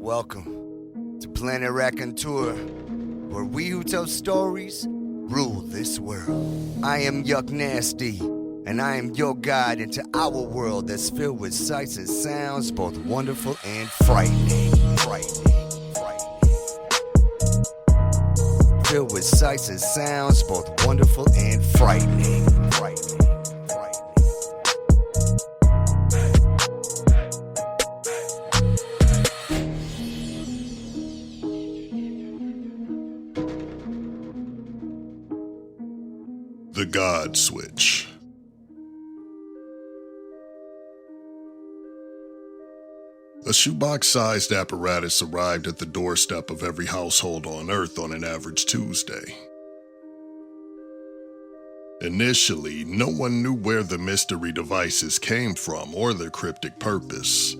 Welcome to Planet Raconteur, where we who tell stories rule this world. I am Yuck Nasty, and I am your guide into our world that's filled with sights and sounds, both wonderful and frightening. Filled with sights and sounds, both wonderful and frightening. The God Switch. A shoebox-sized apparatus arrived at the doorstep of every household on Earth on an average Tuesday. Initially, no one knew where the mystery devices came from or their cryptic purpose.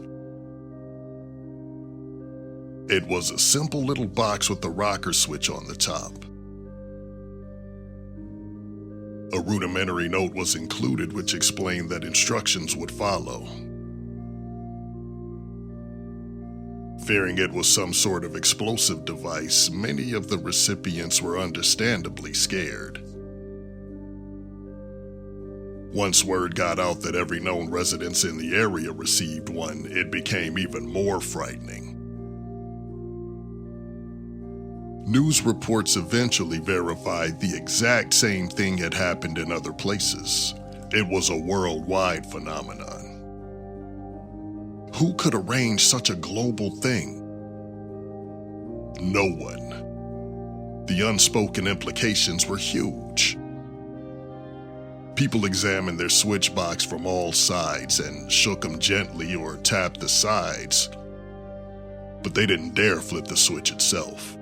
It was a simple little box with a rocker switch on the top. A rudimentary note was included which explained that instructions would follow. Fearing it was some sort of explosive device, many of the recipients were understandably scared. Once word got out that every known resident in the area received one, it became even more frightening. News reports eventually verified the exact same thing had happened in other places. It was a worldwide phenomenon. Who could arrange such a global thing? No one. The unspoken implications were huge. People examined their switch box from all sides and shook them gently or tapped the sides, but they didn't dare flip the switch itself.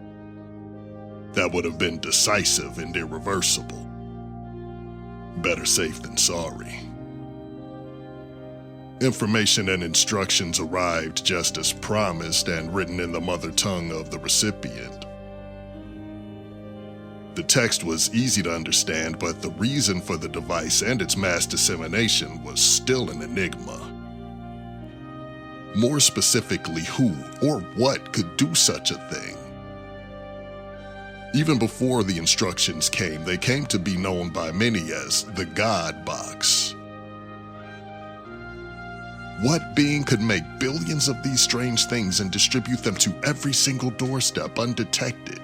That would have been decisive and irreversible. Better safe than sorry. Information and instructions arrived just as promised and written in the mother tongue of the recipient. The text was easy to understand, but the reason for the device and its mass dissemination was still an enigma. More specifically, who or what could do such a thing? Even before the instructions came, they came to be known by many as the God Box. What being could make billions of these strange things and distribute them to every single doorstep undetected?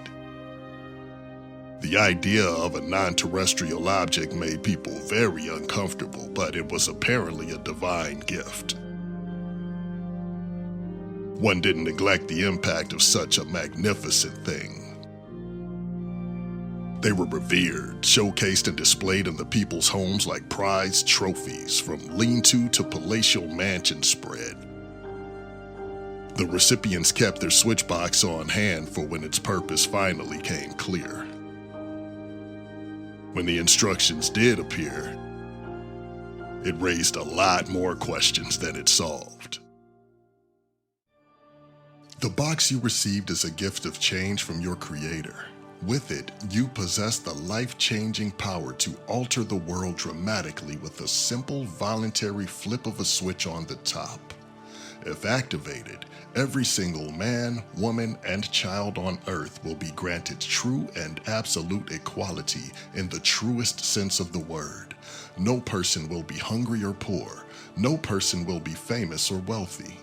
The idea of a non-terrestrial object made people very uncomfortable, but it was apparently a divine gift. One didn't neglect the impact of such a magnificent thing. They were revered, showcased and displayed in the people's homes like prized trophies, from lean-to to palatial mansion spread. The recipients kept their switch box on hand for when its purpose finally came clear. When the instructions did appear, it raised a lot more questions than it solved. The box you received is a gift of change from your creator. With it, you possess the life-changing power to alter the world dramatically with a simple, voluntary flip of a switch on the top. If activated, every single man, woman, and child on Earth will be granted true and absolute equality in the truest sense of the word. No person will be hungry or poor. No person will be famous or wealthy.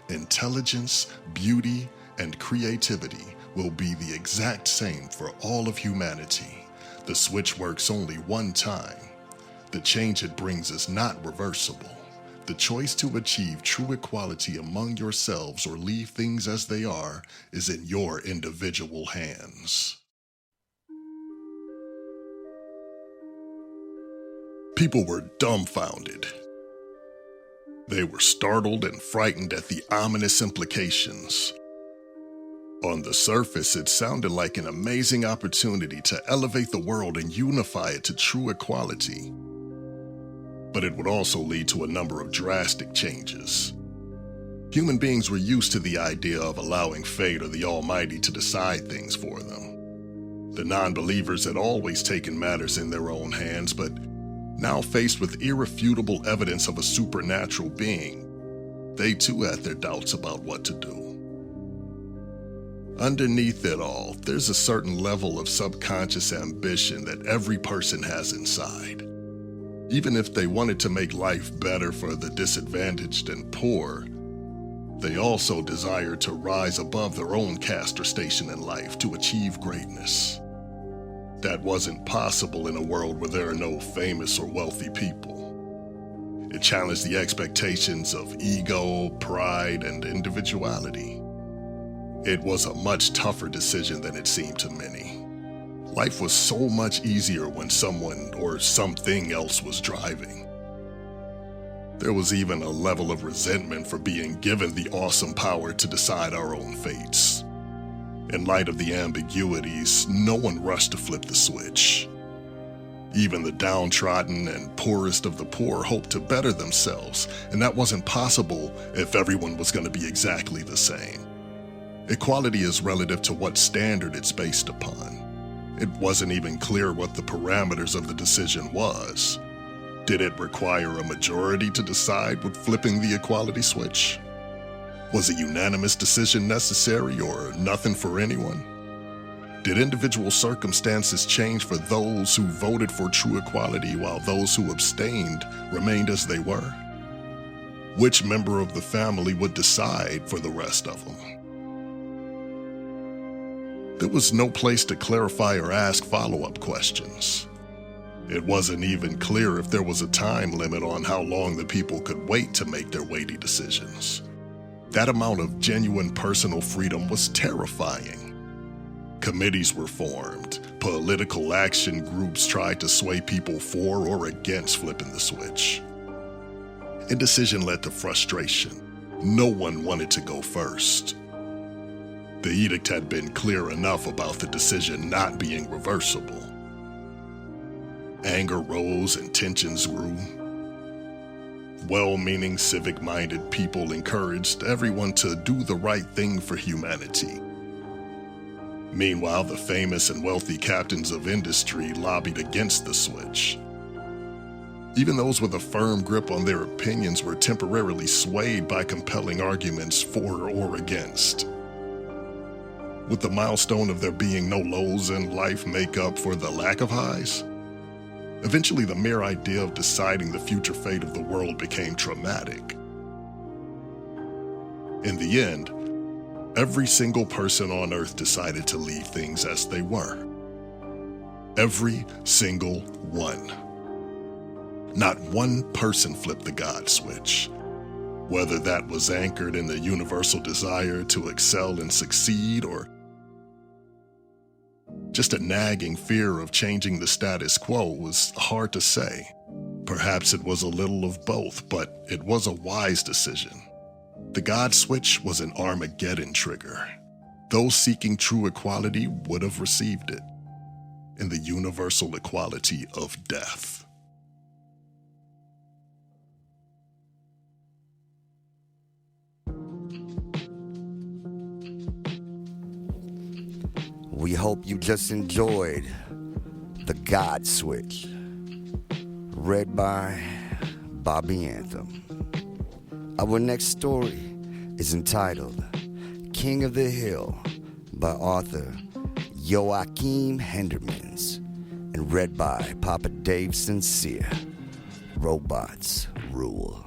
Intelligence, beauty, and creativity will be the exact same for all of humanity. The switch works only one time. The change it brings is not reversible. The choice to achieve true equality among yourselves or leave things as they are is in your individual hands. People were dumbfounded. They were startled and frightened at the ominous implications. On the surface, it sounded like an amazing opportunity to elevate the world and unify it to true equality. But it would also lead to a number of drastic changes. Human beings were used to the idea of allowing fate or the Almighty to decide things for them. The non-believers had always taken matters in their own hands, but now faced with irrefutable evidence of a supernatural being, they too had their doubts about what to do. Underneath it all, there's a certain level of subconscious ambition that every person has inside. Even if they wanted to make life better for the disadvantaged and poor, they also desire to rise above their own caste or station in life to achieve greatness. That wasn't possible in a world where there are no famous or wealthy people. It challenged the expectations of ego, pride, and individuality. It was a much tougher decision than it seemed to many. Life was so much easier when someone or something else was driving. There was even a level of resentment for being given the awesome power to decide our own fates. In light of the ambiguities, no one rushed to flip the switch. Even the downtrodden and poorest of the poor hoped to better themselves, and that wasn't possible if everyone was going to be exactly the same. Equality is relative to what standard it's based upon. It wasn't even clear what the parameters of the decision was. Did it require a majority to decide with flipping the equality switch? Was a unanimous decision necessary or nothing for anyone? Did individual circumstances change for those who voted for true equality while those who abstained remained as they were? Which member of the family would decide for the rest of them? There was no place to clarify or ask follow-up questions. It wasn't even clear if there was a time limit on how long the people could wait to make their weighty decisions. That amount of genuine personal freedom was terrifying. Committees were formed. Political action groups tried to sway people for or against flipping the switch. Indecision led to frustration. No one wanted to go first. The edict had been clear enough about the decision not being reversible. Anger rose and tensions grew. Well-meaning, civic-minded people encouraged everyone to do the right thing for humanity. Meanwhile, the famous and wealthy captains of industry lobbied against the switch. Even those with a firm grip on their opinions were temporarily swayed by compelling arguments for or against. Would the milestone of there being no lows in life make up for the lack of highs? Eventually, the mere idea of deciding the future fate of the world became traumatic. In the end, every single person on Earth decided to leave things as they were. Every single one. Not one person flipped the God switch. Whether that was anchored in the universal desire to excel and succeed, or just a nagging fear of changing the status quo, was hard to say. Perhaps it was a little of both, but it was a wise decision. The God switch was an Armageddon trigger. Those seeking true equality would have received it, in the universal equality of death. We hope you just enjoyed The God Switch, read by Bobby Anthem. Our next story is entitled King of the Hill by author JOACHIM HEIJNDERMANS and read by Papa Dave Sincere. Robots rule.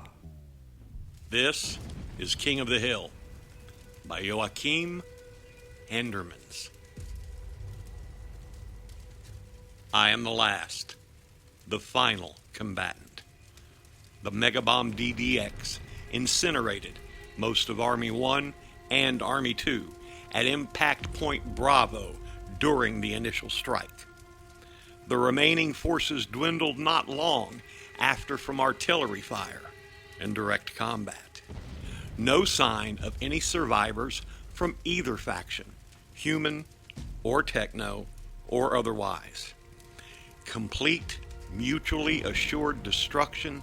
This is King of the Hill by JOACHIM HEIJNDERMANS. I am the last, the final combatant. The Megabomb DDX incinerated most of Army 1 and Army 2 at Impact Point Bravo during the initial strike. The remaining forces dwindled not long after from artillery fire and direct combat. No sign of any survivors from either faction, human or techno or otherwise. Complete, mutually assured destruction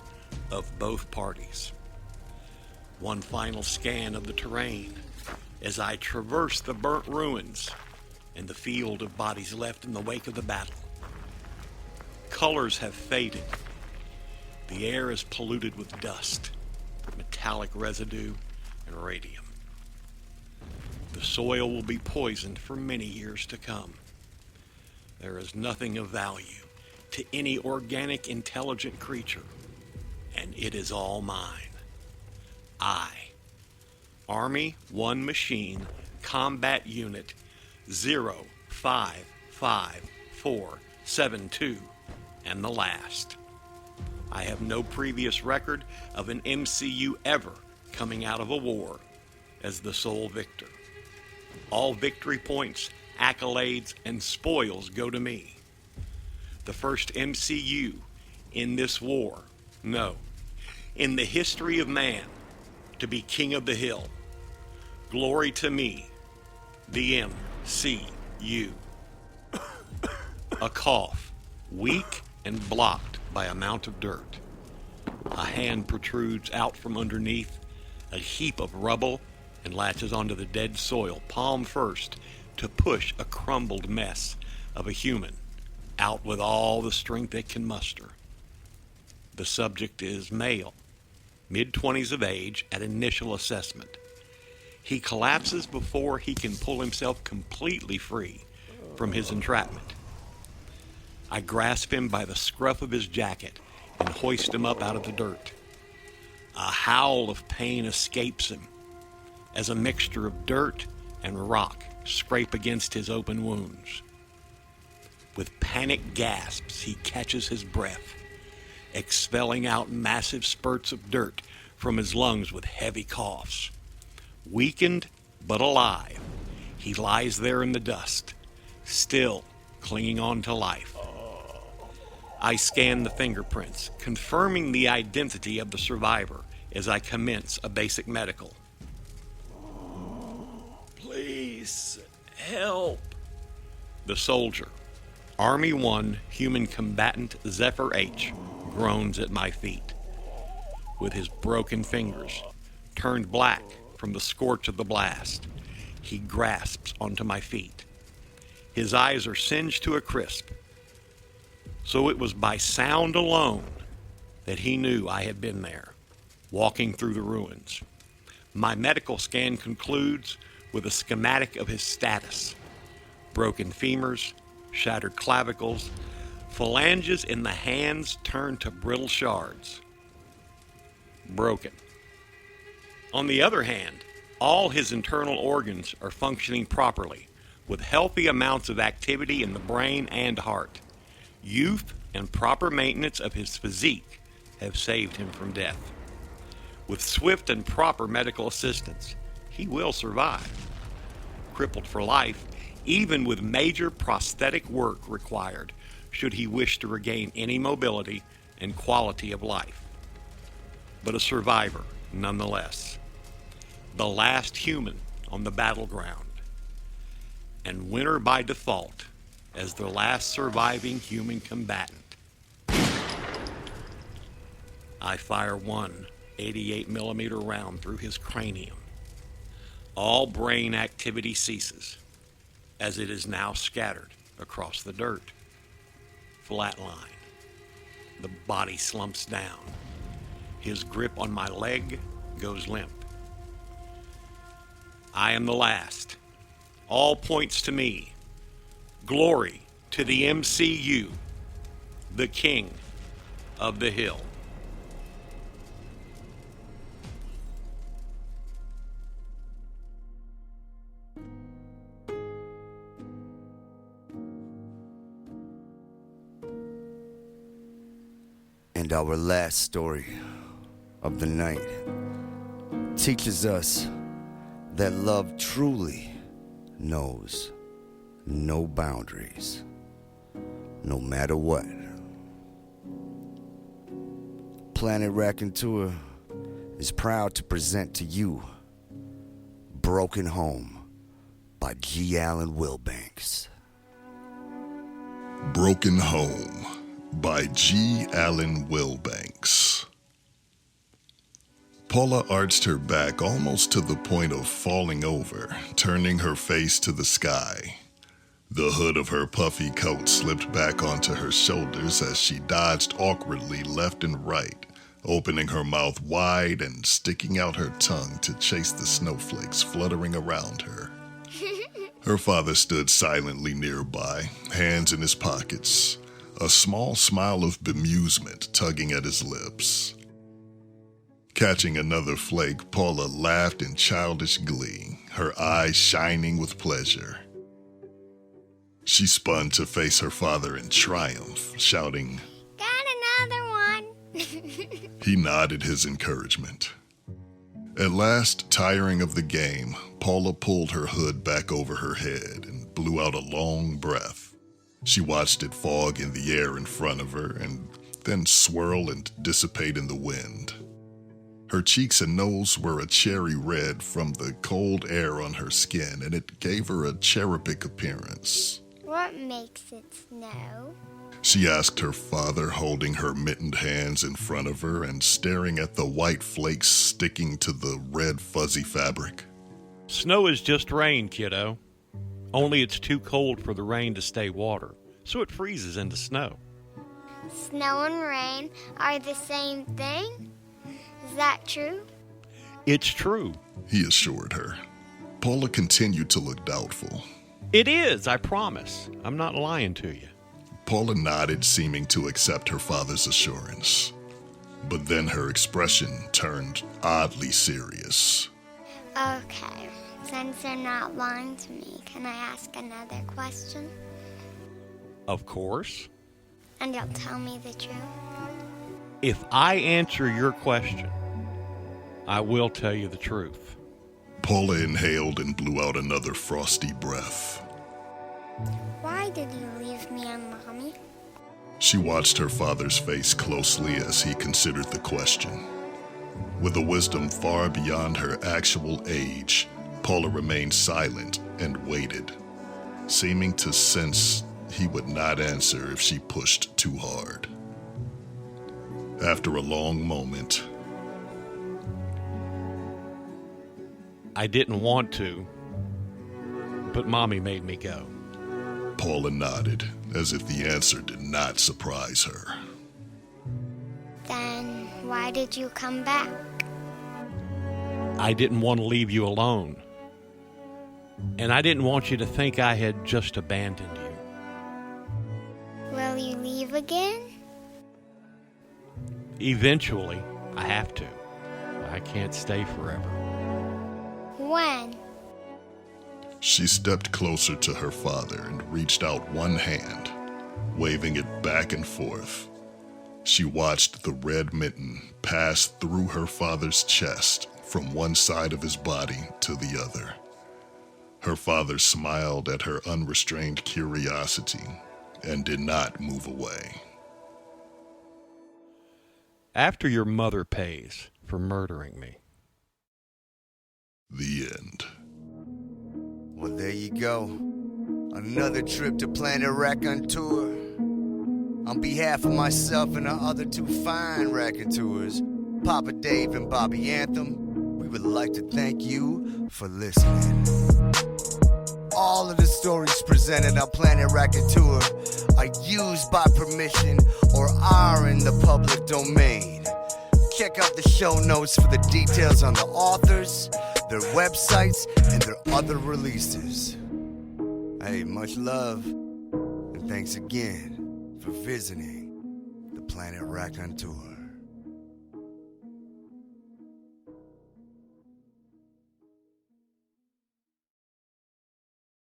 of both parties. One final scan of the terrain as I traverse the burnt ruins and the field of bodies left in the wake of the battle. Colors have faded. The air is polluted with dust, metallic residue, and radium. The soil will be poisoned for many years to come. There is nothing of value to any organic, intelligent creature, and it is all mine. I, Army 1 Machine Combat Unit 055472, am the last. I have no previous record of an MCU ever coming out of a war as the sole victor. All victory points, accolades, and spoils go to me. The first MCU in this war, no, in the history of man, to be king of the hill. Glory to me, the MCU. A cough, weak and blocked by a mount of dirt. A hand protrudes out from underneath a heap of rubble and latches onto the dead soil, palm first, to push a crumbled mess of a human out with all the strength it can muster. The subject is male, mid-20s of age at initial assessment. He collapses before he can pull himself completely free from his entrapment. I grasp him by the scruff of his jacket and hoist him up out of the dirt. A howl of pain escapes him as a mixture of dirt and rock scrape against his open wounds. With panic gasps, he catches his breath, expelling out massive spurts of dirt from his lungs with heavy coughs. Weakened but alive, he lies there in the dust, still clinging on to life. I scan the fingerprints, confirming the identity of the survivor as I commence a basic medical. Please help. The soldier, Army 1 Human Combatant Zephyr H, groans at my feet. With his broken fingers turned black from the scorch of the blast, he grasps onto my feet. His eyes are singed to a crisp. So it was by sound alone that he knew I had been there, walking through the ruins. My medical scan concludes with a schematic of his status: broken femurs, shattered clavicles, phalanges in the hands turned to brittle shards. Broken. On the other hand, all his internal organs are functioning properly, with healthy amounts of activity in the brain and heart. Youth and proper maintenance of his physique have saved him from death. With swift and proper medical assistance, he will survive. Crippled for life, even with major prosthetic work required, should he wish to regain any mobility and quality of life. But a survivor, nonetheless. The last human on the battleground, and winner by default as the last surviving human combatant. I fire one 88mm round through his cranium. All brain activity ceases, as it is now scattered across the dirt. Flatline. The body slumps down. His grip on my leg goes limp. I am the last. All points to me. Glory to the MCU, the king of the hill. And our last story of the night teaches us that love truly knows no boundaries, no matter what. Planet Raconteur is proud to present to you Broken Home by G. Allen Willbanks. Broken Home by G. Allen Willbanks. Paula arched her back almost to the point of falling over, turning her face to the sky. The hood of her puffy coat slipped back onto her shoulders as she dodged awkwardly left and right, opening her mouth wide and sticking out her tongue to chase the snowflakes fluttering around her. Her father stood silently nearby, hands in his pockets, a small smile of bemusement tugging at his lips. Catching another flake, Paula laughed in childish glee, her eyes shining with pleasure. She spun to face her father in triumph, shouting, "Got another one!" He nodded his encouragement. At last, tiring of the game, Paula pulled her hood back over her head and blew out a long breath. She watched it fog in the air in front of her and then swirl and dissipate in the wind. Her cheeks and nose were a cherry red from the cold air on her skin, and it gave her a cherubic appearance. "What makes it snow?" She asked her father, holding her mittened hands in front of her and staring at the white flakes sticking to the red fuzzy fabric. Snow is just rain, kiddo. Only it's too cold for the rain to stay water, so it freezes into snow. Snow and rain are the same thing? Is that true? It's true. He assured her. Paula continued to look doubtful. It is, I promise. I'm not lying to you. Paula nodded, seeming to accept her father's assurance. But then her expression turned oddly serious. Okay, since you're not lying to me, can I ask another question? Of course. And you'll tell me the truth? If I answer your question, I will tell you the truth. Paula inhaled and blew out another frosty breath. Why did you leave me and Mommy? She watched her father's face closely as he considered the question. With a wisdom far beyond her actual age, Paula remained silent and waited, seeming to sense he would not answer if she pushed too hard. After a long moment, I didn't want to, but Mommy made me go. Paula nodded, as if the answer did not surprise her. Then why did you come back? I didn't want to leave you alone. And I didn't want you to think I had just abandoned you. Will you leave again? Eventually, I have to. I can't stay forever. When? She stepped closer to her father and reached out one hand, waving it back and forth. She watched the red mitten pass through her father's chest from one side of his body to the other. Her father smiled at her unrestrained curiosity and did not move away. After your mother pays for murdering me. The end. Well, there you go. Another trip to Planet Raconteur. On behalf of myself and our other two fine raconteurs, Papa Dave and Bobby Anthem, we would like to thank you for listening. All of the stories presented on Planet Raconteur are used by permission or are in the public domain. Check out the show notes for the details on the authors, their websites, and their other releases. Hey, much love, and thanks again for visiting the Planet Raconteur.